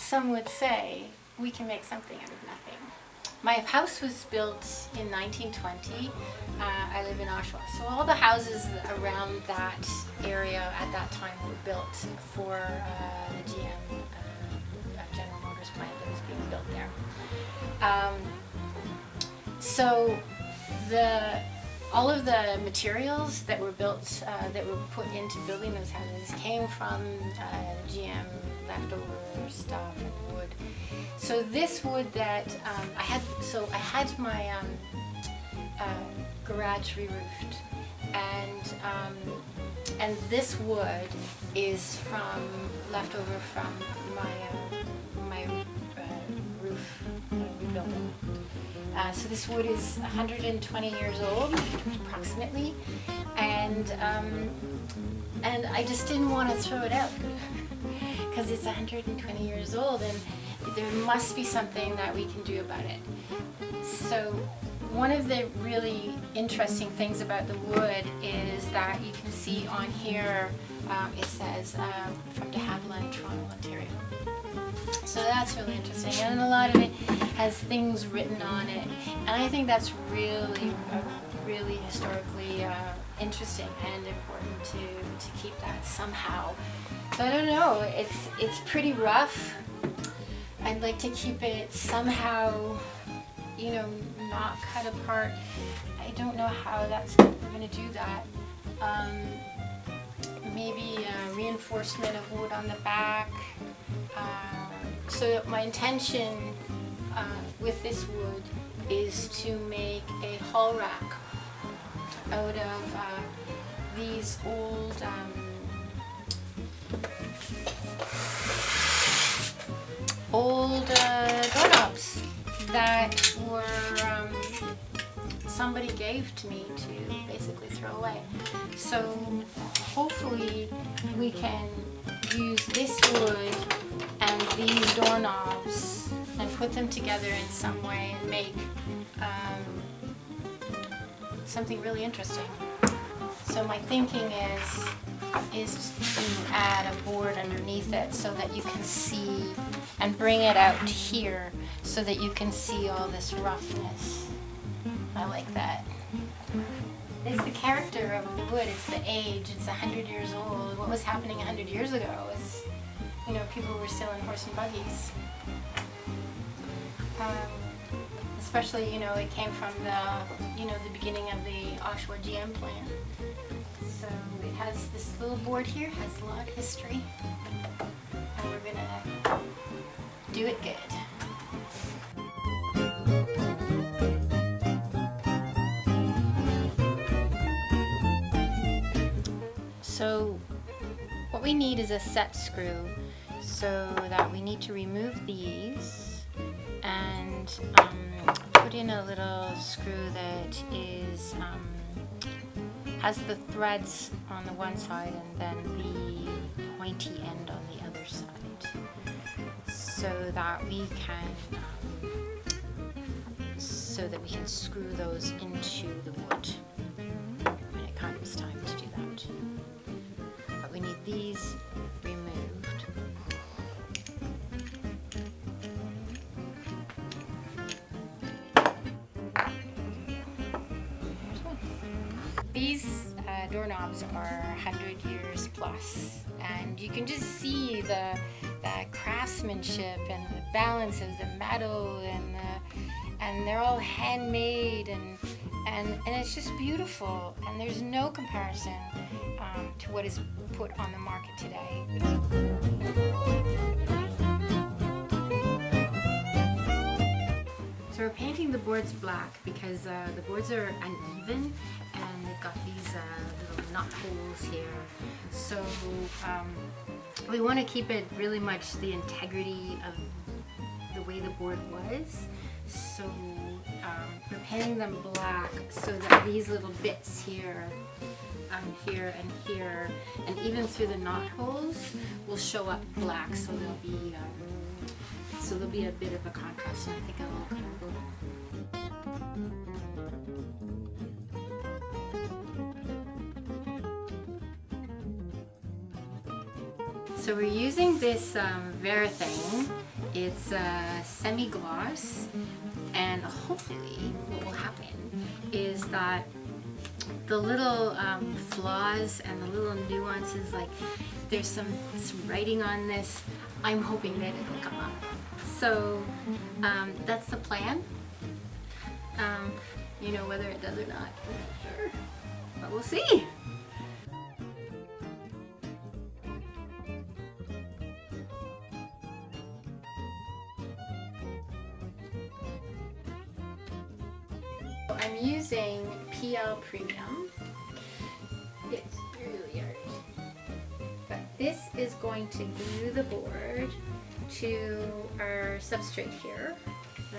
some would say, we can make something out of nothing. My house was built in 1920. I live in Oshawa. So all the houses around that area at that time were built for the GM General Motors plant that was being built there. So all of the materials that were built, that were put into building those houses came from GM leftover stuff and wood. So this wood that I had my garage re-roofed, and this wood is from leftover from my roof rebuilding. So this wood is 120 years old, approximately, and I just didn't want to throw it out because it's 120 years old, and there must be something that we can do about it. So one of the really interesting things about the wood is that you can see on here, it says from De Havilland, Toronto, Ontario. So that's really interesting, and a lot of it has things written on it, and I think that's really historically interesting and important to keep that somehow. So I don't know, it's pretty rough. I'd like to keep it somehow, you know, not cut apart. I don't know how we're going to do that. Maybe reinforcement of wood on the back. So my intention with this wood is to make a hall rack out of these old doorknobs that were somebody gave to me to basically throw away. So hopefully we can use this wood and these doorknobs and put them together in some way and make something really interesting. So my thinking is to add a board underneath it so that you can see, and bring it out here so that you can see all this roughness. I like that. It's the character of the wood, it's the age, it's 100 years old. What was happening 100 years ago is, you know, people were still in horse and buggies. Especially, you know, it came from the beginning of the Oshawa GM plant. So it has this little board here, has a lot of history, and we're gonna do it good. So what we need is a set screw, so that we need to remove these and put in a little screw that is has the threads on the one side and then the pointy end on the other side, so that we can screw those into the wood when it comes time to do that. But we need these removed. These doorknobs are 100 years plus, and you can just see the craftsmanship and the balance of the metal, and they're all handmade, and it's just beautiful, and there's no comparison to what is put on the market today. So we're painting the boards black because the boards are uneven and they've got these little nut holes here. So we want to keep it really much the integrity of the way the board was. So we're painting them black so that these little bits here, here and here, and even through the knot holes will show up black. So there'll be a bit of a contrast, and I think it'll look cool. So we're using this Verithane, It's semi-gloss, and hopefully what will happen is that the little flaws and the little nuances, like there's some writing on this, I'm hoping that it'll come up. So that's the plan. You know, whether it does or not, I'm not sure, but we'll see. I'm using PL Premium. It's really hard. But this is going to glue the board to our substrate here, the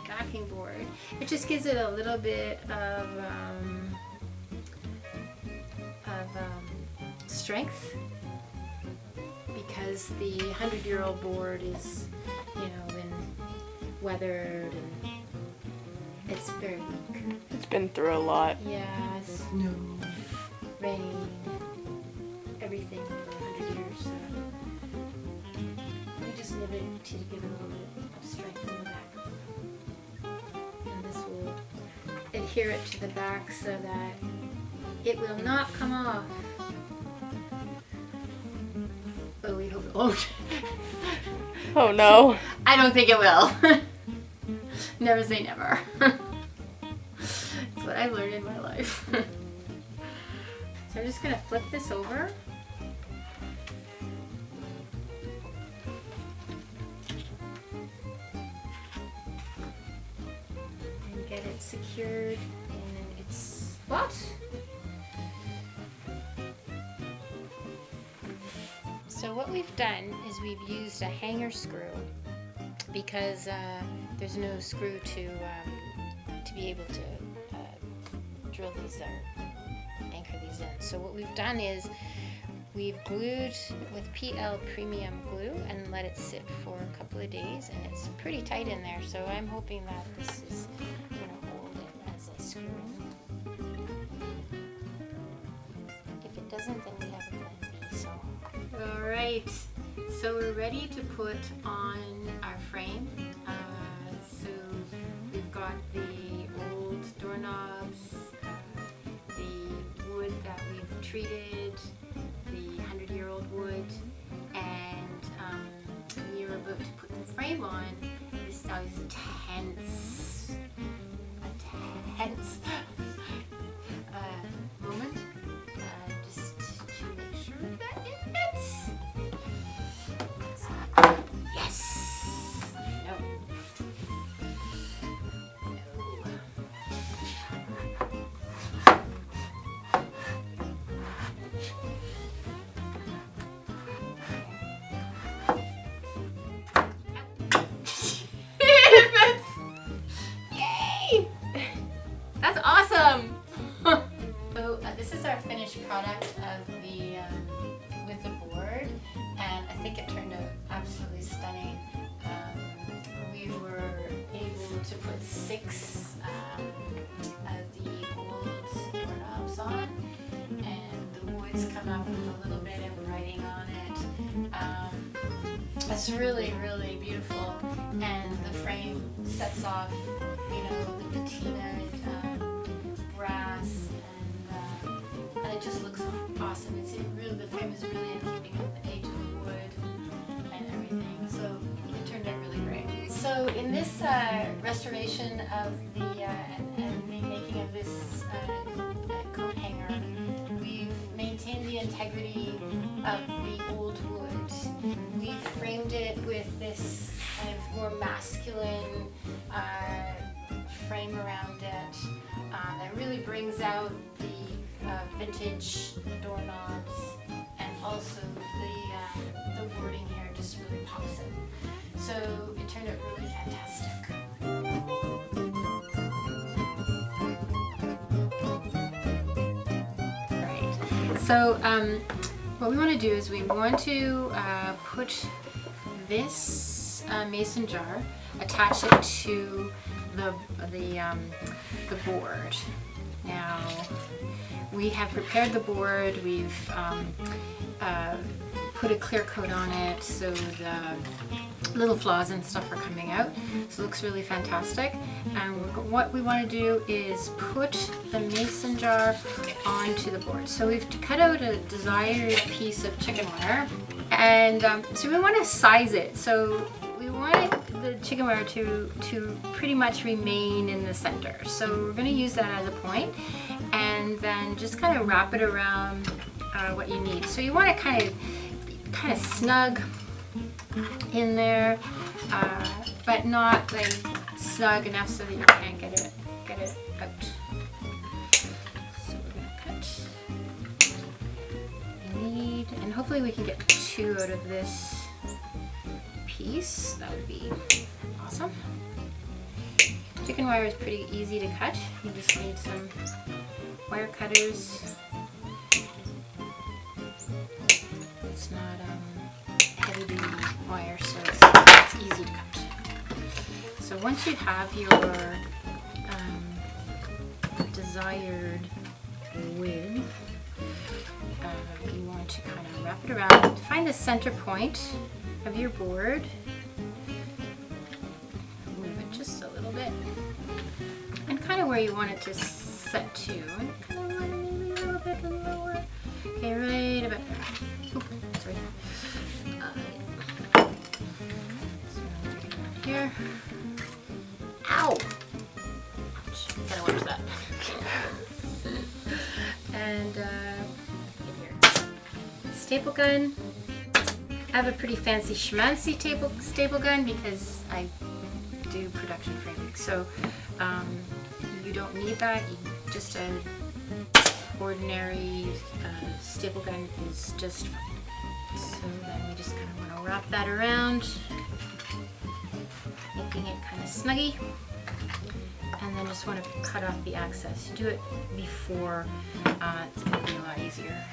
backing board. It just gives it a little bit of strength, because the 100-year-old board is, you know, been weathered and it's very weak. It's been through a lot. Yeah, snow, rain, everything for 100 years. So we just need it to give it a little bit of strength in the back. And this will adhere it to the back so that it will not come off. But we hope it won't. Oh no. I don't think it will. Never say never. That's what I've learned in my life. So I'm just going to flip this over. And get it secured in its spot. So what we've done is we've used a hanger screw, because there's no screw to be able to drill these or anchor these in. So what we've done is we've glued with PL Premium glue and let it sit for a couple of days, and it's pretty tight in there. So I'm hoping that this is going to hold it as a screw. If it doesn't, then we have a plan B. So, all right. So we're ready to put on our frame. So we've got the old doorknobs, the wood that we've treated, the 100-year-old wood, and we are about to put the frame on. This is always tense, a tense moment, just to make sure that it fits. Yes! No. Yay! That's awesome! So this is our finished product of the with the board, and I think it turned out absolutely stunning. We were able to put 6 of the old doorknobs on, and the wood's come up with a little bit of writing on it. It's really, really beautiful, and the frame sets off, you know, the patinaed brass, and it just looks awesome. The frame is really in keeping with the age of the wood and everything, so it turned out really great. So in this restoration of the and remaking of this coat hanger, we've maintained the integrity of the old wood. We've framed it with this kind of more masculine frame around it that really brings out the vintage doorknobs, and also the wording here just really pops it. So it turned out really fantastic. Alright, so what we want to do is we want to put this mason jar, attach it to the board. Now, we have prepared the board, we've put a clear coat on it so little flaws and stuff are coming out. So it looks really fantastic. And what we want to do is put the mason jar onto the board. So we've cut out a desired piece of chicken wire, and so we want to size it. So we want the chicken wire to pretty much remain in the center. So we're going to use that as a point, and then just kind of wrap it around what you need. So you want to kind of snug in there, but not like snug enough so that you can't get it out. So we're gonna cut. We need, and hopefully we can get 2 out of this piece. That would be awesome. Chicken wire is pretty easy to cut. You just need some wire cutters. It's not heavy duty wire, so it's easy to cut. So once you have your desired width, you want to kind of wrap it around. Find the center point of your board. Move it just a little bit, and kind of where you want it to set to. And kind of want it maybe a little bit lower. Okay, right about there. Oops, sorry. Here. Ow! Ouch. Gotta watch that. And here. Staple gun. I have a pretty fancy schmancy staple gun because I do production framing. So you don't need that. Just an ordinary staple gun is just fine. So then we just kind of want to wrap that around, making it kind of snuggy, and then just want to cut off the excess. Do it before, it's going to be a lot easier.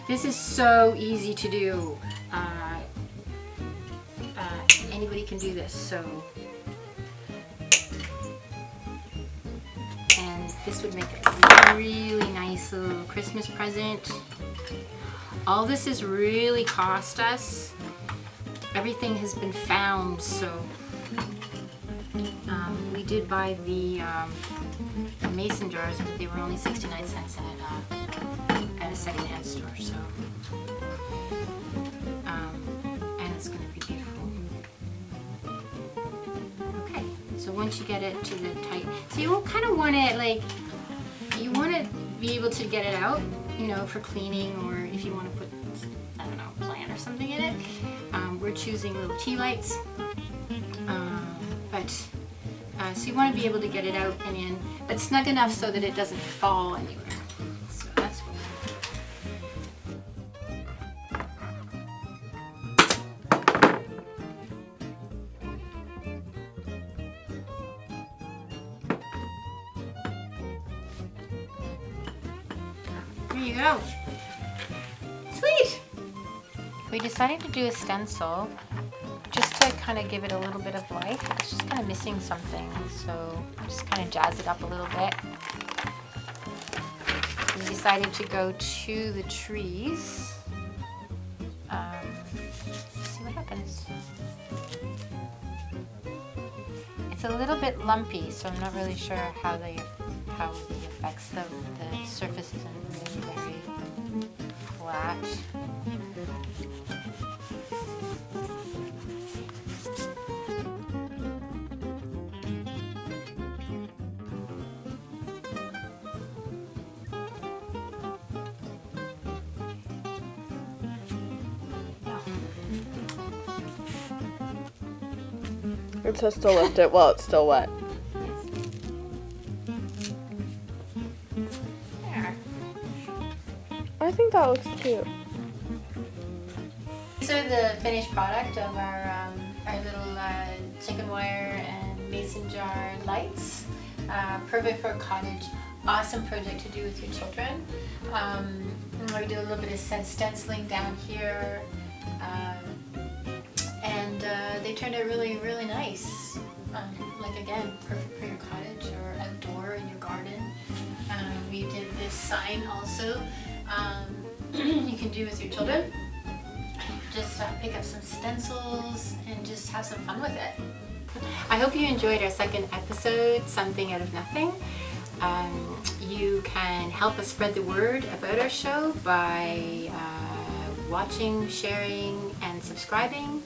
This is so easy to do. Anybody can do this. So, and this would make a really nice little Christmas present. All this has really cost us. Everything has been found, so we did buy the mason jars, but they were only 69 cents at a secondhand store. So, and it's going to be beautiful. Okay, so once you get it to the tight, so you kind of want it like, you want to be able to get it out, you know, for cleaning, or if you want to put, I don't know, a plant or something in it. We're choosing little tea lights, so you want to be able to get it out and in, but snug enough so that it doesn't fall anywhere. So that's what there you go. Sweet! We decided to do a stencil just to kind of give it a little bit of life. It's just kind of missing something, so just kind of jazz it up a little bit. We decided to go to the trees. See what happens. It's a little bit lumpy, so I'm not really sure how it affects the surface isn't really very flat. It says to lift it while it's still wet. There. I think that looks cute. These are the finished product of our little chicken wire and mason jar lights. Perfect for a cottage. Awesome project to do with your children. We do a little bit of stenciling down here. And they turned out really, really nice. Like again, perfect for your cottage or outdoor in your garden. We did this sign also. you can do with your children. Just pick up some stencils and just have some fun with it. I hope you enjoyed our second episode, Something Out of Nothing. You can help us spread the word about our show by watching, sharing, and subscribing,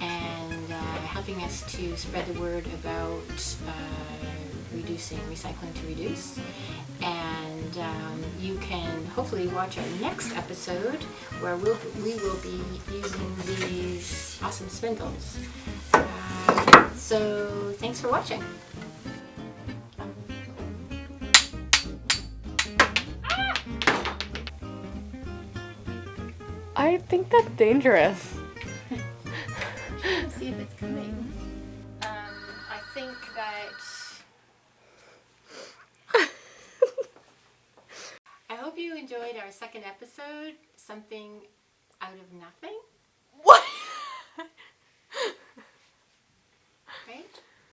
and helping us to spread the word about reducing, recycling to reduce. And you can hopefully watch our next episode where we will be using these awesome spindles. So thanks for watching. I think that's dangerous. Let's see if it's coming. I think that... I hope you enjoyed our second episode, Something Out of Nothing.